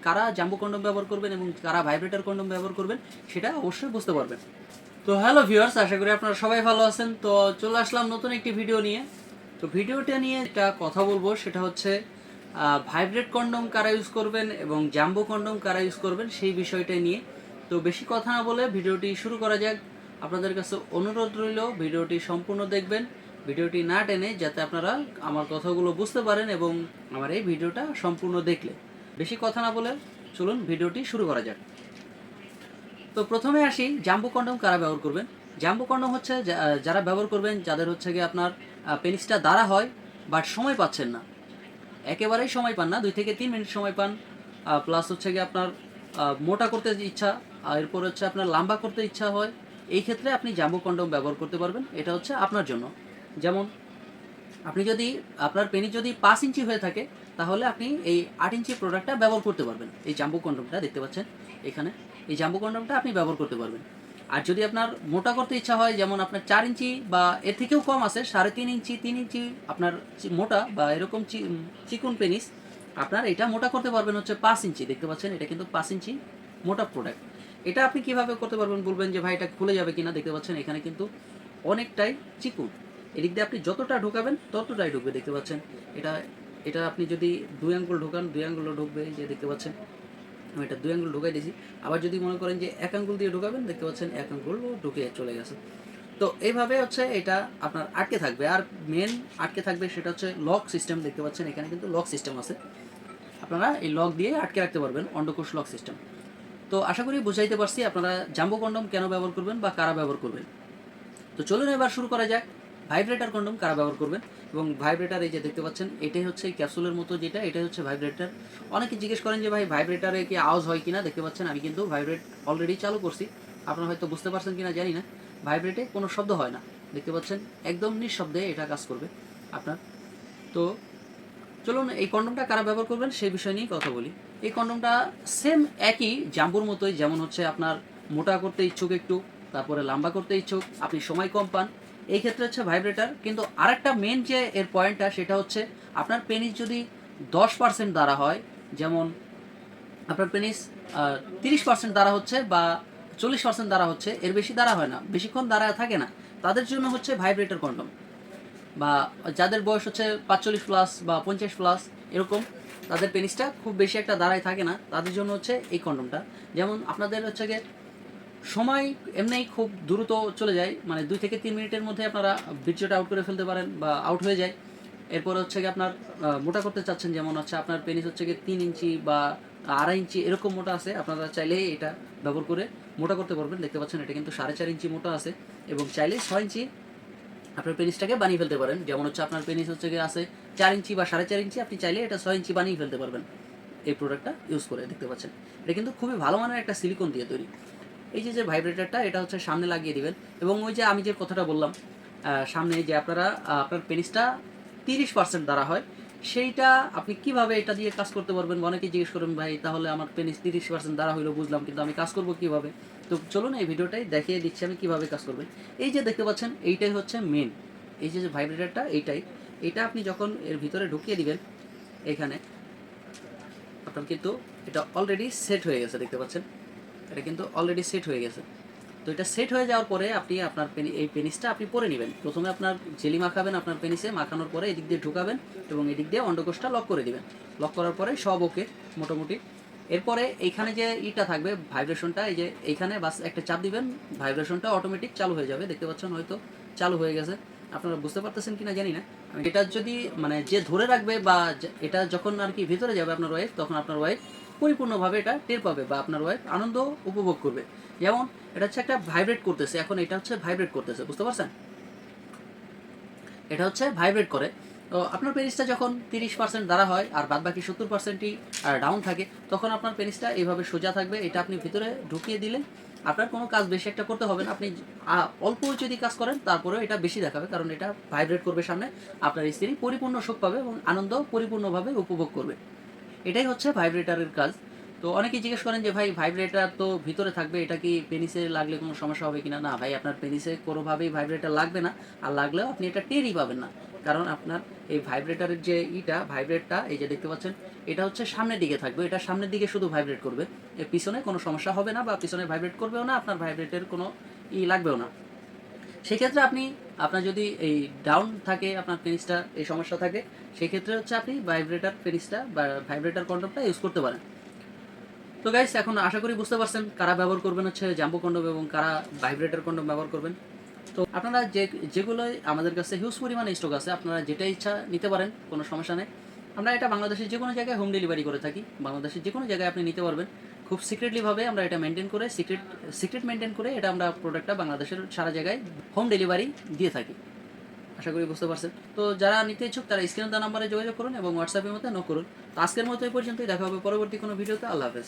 কারা jumbo condom ব্যবহার করবেন এবং কারা ভাইব্রেটর কন্ডম ব্যবহার করবেন সেটা অবশ্যই বুঝতে পারবেন। তো হ্যালো ভিউয়ার্স, আশা করি আপনারা সবাই ভালো আছেন। তো চলে আসলাম নতুন একটি ভিডিও নিয়ে। তো ভিডিওটা নিয়ে একটা কথা বলবো, সেটা হচ্ছে ভাইব্রেট কন্ডম কারা ইউজ করবেন এবং জাম্বো কন্ডম কারা ইউজ করবেন সেই বিষয়টা নিয়ে। তো বেশি কথা না বলে ভিডিওটি শুরু করা যাক। আপনাদের কাছে অনুরোধ রইল ভিডিওটি সম্পূর্ণ দেখবেন, ভিডিওটি না টেনে, যাতে আপনারা আমার কথাগুলো বুঝতে পারেন এবং আমার এই ভিডিওটা সম্পূর্ণ দেখলে। বেশি কথা না বলে চলুন ভিডিওটি শুরু করা যাক। তো প্রথমে আসি, জাম্বো কন্ডম কারা ব্যবহার করবেন। জাম্বো কন্ডম হচ্ছে যারা ব্যবহার করবেন, যাদের হচ্ছে গিয়ে আপনার পেনিসটা দ্বারা হয় বাট সময় পাচ্ছেন না, একেবারেই সময় পান না, 2 থেকে 3 মিনিট সময় পান, প্লাস হচ্ছে গিয়ে আপনার মোটা করতে ইচ্ছা, এরপর হচ্ছে আপনার লম্বা করতে ইচ্ছা হয়, এই ক্ষেত্রে আপনি জাম্বো কন্ডম ব্যবহার করতে পারবেন। এটা হচ্ছে আপনার জন্য। যেমন আপনি যদি আপনার পেনিস যদি 5 ইঞ্চি হয়ে থাকে, তাহলে আপনি এই 8 ইঞ্চি প্রোডাক্টটা ব্যবহার করতে পারবেন। এই জাম্বো কন্ডমটা দেখতে পাচ্ছেন এখানে, এই জাম্বো কন্ডমটা আপনি ব্যবহার করতে পারবেন। আর যদি আপনার মোটা করতে ইচ্ছা হয়, যেমন আপনার 4 ইঞ্চি বা এর থেকেও কম আছে, 3.5 ইঞ্চি, 3 ইঞ্চি আপনার মোটা বা এরকম চিকন পেনিস, আপনার এটা মোটা করতে পারবেন হচ্ছে 5 ইঞ্চি। দেখতে পাচ্ছেন এটা কিন্তু 5 ইঞ্চি মোটা প্রোডাক্ট। এটা আপনি কিভাবে করতে পারবেন বলবেন যে ভাই এটা খুলে যাবে কিনা। দেখতে পাচ্ছেন এখানে কিন্তু অনেকটাই চিকন, এদিক দিয়ে আপনি যতটা ঢোকাবেন ততটাই ঢুকবে। দেখতে পাচ্ছেন এটা এটা আপনি যদি 2 আঙ্গুল ঢোকান 2 আঙ্গুলও ঢুকবে। এই যে দেখতে পাচ্ছেন আমি এটা 2 আঙ্গুল ঢুকাই দিয়েছি। আবার যদি মনে করেন যে 1 আঙ্গুল দিয়ে ঢোকাবেন, দেখতে পাচ্ছেন 1 আঙ্গুলও ঢুকে চলে গেছে। তো এইভাবে হচ্ছে এটা আপনার আটকে থাকবে। আর মেন আটকে থাকবে সেটা হচ্ছে লক সিস্টেম। দেখতে পাচ্ছেন এখানে কিন্তু লক সিস্টেম আছে, আপনারা এই লক দিয়ে আটকে রাখতে পারবেন, অন্ডকোষ লক সিস্টেম। তো আশা করি বুঝাইতে পারছি আপনারা জাম্বো কন্ডম কেন ব্যবহার করবেন বা কারা ব্যবহার করবেন। তো চলুন এবার শুরু করা যাক, ভাইব্রেটার কন্ডম কারা ব্যবহার করবেন। এবং ভাইব্রেটার এই যে দেখতে পাচ্ছেন এটাই হচ্ছে ক্যাপসুলের মতো, যেটা এটাই হচ্ছে ভাইব্রেটার। অনেকে জিজ্ঞেস করেন যে ভাই ভাইব্রেটারে কি আওয়াজ হয় কিনা। দেখতে পাচ্ছেন আমি কিন্তু ভাইব্রেট অলরেডি চালু করছি, আপনারা হয়তো বুঝতে পারছেন কিনা জানি না। ভাইব্রেটে কোনো শব্দ হয় না, দেখতে পাচ্ছেন একদম নিঃশব্দে এটা কাজ করবে আপনার। তো চলুন এই কন্ডমটা কারা ব্যবহার করবেন সেই বিষয় নিয়ে কথা বলি। এই কন্ডমটা সেম একই জাম্বুর মতোই, যেমন হচ্ছে আপনার মোটা করতে ইচ্ছুক একটু, তারপরে লম্বা করতে ইচ্ছুক, আপনি সময় কম পান, এই ক্ষেত্রে হচ্ছে ভাইব্রেটার। কিন্তু আরেকটা মেন যে এর পয়েন্টটা, সেটা হচ্ছে আপনার পেনিস যদি 10% দ্বারা হয়, যেমন আপনার পেনিস 30% দ্বারা হচ্ছে বা 40% দ্বারা হচ্ছে, এর বেশি দ্বারা হয় না, বেশিক্ষণ দ্বারা থাকে না, তাদের জন্য হচ্ছে ভাইব্রেটর কন্ডম। বা যাদের বয়স হচ্ছে 45 প্লাস বা 50 প্লাস এরকম, তাদের পেনিসটা খুব বেশি একটা দাঁড়ায় থাকে না, তাদের জন্য হচ্ছে এই কন্ডমটা। যেমন আপনাদের হচ্ছে গিয়ে সময় এমনিই খুব দ্রুত চলে যায়, মানে 2 থেকে 3 মিনিটের মধ্যে আপনারা বীর্যটা আউট করে ফেলতে পারেন বা আউট হয়ে যায়। এরপর হচ্ছে গিয়ে আপনার মোটা করতে চাচ্ছেন, যেমন হচ্ছে আপনার পেনিস হচ্ছে গিয়ে 3 ইঞ্চি বা 2.5 ইঞ্চি এরকম মোটা আছে, আপনারা চাইলেই এটা ব্যবহার করে মোটা করতে পারবেন। দেখতে পাচ্ছেন এটা কিন্তু 4.5 ইঞ্চি মোটা আছে, এবং চাইলে 6 ইঞ্চি আপনার পেনিসটাকে বানিয়ে ফেলতে পারেন। যেমন হচ্ছে আপনার পেনিস হচ্ছে গিয়ে আছে 4 ইঞ্চি বা 4.5 ইঞ্চি, আপনি চাইলে এটা 6 ইঞ্চি বানিয়ে ফেলতে পারবেন এই প্রোডাক্টটা ইউজ করে। দেখতে পাচ্ছেন এটা কিন্তু খুবই ভালো মানের একটা সিলিকন দিয়ে তৈরি। এই যে ভাইব্রেটরটা, এটা হচ্ছে সামনে লাগিয়ে দিবেন, এবং ওই যে আমি যে কথাটা বললাম, সামনে যে আপনারা আপনার পেনিসটা 30% দ্বারা হয়, সেইটা আপনি কিভাবে এটা দিয়ে কাজ করতে পারবেন। অনেকে জিজ্ঞেস করবেন ভাই তাহলে আমার পেনিস 30% দ্বারা হইলো, বুঝলাম, কিন্তু আমি কাজ করবো কিভাবে। তো চলুন এই ভিডিওটাই দেখিয়ে দিচ্ছি আমি কিভাবে কাজ করবেন। এই যে দেখতে পাচ্ছেন এইটাই হচ্ছে মেন, এই যে ভাইব্রেটরটা এইটাই, এটা আপনি যখন এর ভিতরে ঢুকিয়ে দিবেন, এখানে আপনার কিন্তু এটা অলরেডি সেট হয়ে গেছে। দেখতে পাচ্ছেন এটা কিন্তু অলরেডি সেট হয়ে গেছে। তো এটা সেট হয়ে যাওয়ার পরে আপনি আপনার এই পেনিসটা আপনি পরে নেবেন। প্রথমে আপনার জেলি মাখাবেন আপনার পেনিসে, মাখানোর পরে এদিক দিয়ে ঢুকাবেন এবং এদিক দিয়ে অন্ডকোষটা লক করে দিবেন। লক করার পরে সব ওকে মোটামুটি। এরপরে এইখানে যে ইটা থাকবে ভাইব্রেশনটা, এই যে এইখানে বাস একটা চাপ দিবেন, ভাইব্রেশনটা অটোমেটিক চালু হয়ে যাবে। দেখতে পাচ্ছেন হয়তো চালু হয়ে গেছে, আপনারা বুঝতে পারতেছেন কিনা জানি না। এটা যদি মানে যে ধরে রাখবে বা এটা যখন আর কি ভিতরে যাবে আপনার ওয়াইফ, তখন আপনার ওয়াইফ পরিপূর্ণভাবে এটা টের পাবে বা আপনার ওয়াইফ আনন্দ উপভোগ করবে। যেমন এটা হচ্ছে একটা ভাইব্রেট করতেছে, এখন এটা হচ্ছে ভাইব্রেট করতেছে, বুঝতে পারছেন, এটা হচ্ছে ভাইব্রেট করে। তো আপনার পেনিসটা যখন 30% দ্বারা হয় আর বাদ বাকি 70%ই ডাউন থাকে, তখন আপনার পেনিসটা এইভাবে সোজা থাকবে। এটা আপনি ভিতরে ঢুকিয়ে দিলে আপনার কোনো কাজ বেশি একটা করতে হবে না। আপনি অল্প যদি কাজ করেন তারপরেও এটা বেশি দেখাবে, কারণ এটা ভাইব্রেট করবে সামনে, আপনার স্ত্রী পরিপূর্ণ সুখ পাবে এবং আনন্দ পরিপূর্ণভাবে উপভোগ করবে। এটাই হচ্ছে ভাইব্রেটারের কাজ। তো অনেকেই জিজ্ঞেস করেন যে ভাই ভাইব্রেটার তো ভিতরে থাকবে, এটা কি পেনিসে লাগলে কোনো সমস্যা হবে কিনা। না ভাই, আপনার পেনিসে কোনোভাবেই ভাইব্রেটার লাগবে না, আর লাগলেও আপনি এটা টেরই পাবেন না, কারণ আপনার এই ভাইব্রেটারের যে ভাইব্রেটটা এই যে দেখতে পাচ্ছেন, এটা হচ্ছে সামনের দিকে থাকবে, এটা সামনের দিকে শুধু ভাইব্রেট করবে, এর পিছনে কোনো সমস্যা হবে না বা পিছনে ভাইব্রেট করবেও না, আপনার ভাইব্রেটের কোনো লাগবেও না। সেক্ষেত্রে আপনার যদি এই ডাউন থাকে, আপনার পেনিসটা এই সমস্যা থাকে, সেক্ষেত্রে হচ্ছে আপনি ভাইব্রেটার পেনিসটা বা ভাইব্রেটার কন্ডমটা ইউজ করতে পারেন। তো গাইস, এখন আশা করি বুঝতে পারছেন কারা ব্যবহার করবেন হচ্ছে জাম্বো কন্ডম এবং কারা ভাইব্রেটার কন্ডম ব্যবহার করবেন। তো আপনারা যেগুলো আমাদের কাছে হিউজ পরিমাণে স্টক আছে, আপনারা যেটা ইচ্ছা নিতে পারেন, কোনো সমস্যা নেই। আমরা এটা বাংলাদেশের যে কোনো জায়গায় হোম ডেলিভারি করে থাকি, বাংলাদেশের যে কোনো জায়গায় আপনি নিতে পারবেন। খুব সিক্রেটলিভাবে আমরা এটা মেনটেন করে সিক্রেট মেনটেন করে এটা আমরা প্রোডাক্টটা বাংলাদেশের সারা জায়গায় হোম ডেলিভারি দিয়ে থাকি। আশা করি বুঝতে পারছেন। তো যারা নিতে ইচ্ছুক তারা স্ক্রিনে দেওয়া নাম্বারে যোগাযোগ করুন এবং হোয়াটসঅ্যাপের মধ্যে নক করুন। তো আজকের মতো এই পর্যন্তই, দেখা হবে পরবর্তী কোনো ভিডিওতে। আল্লাহ হাফেজ।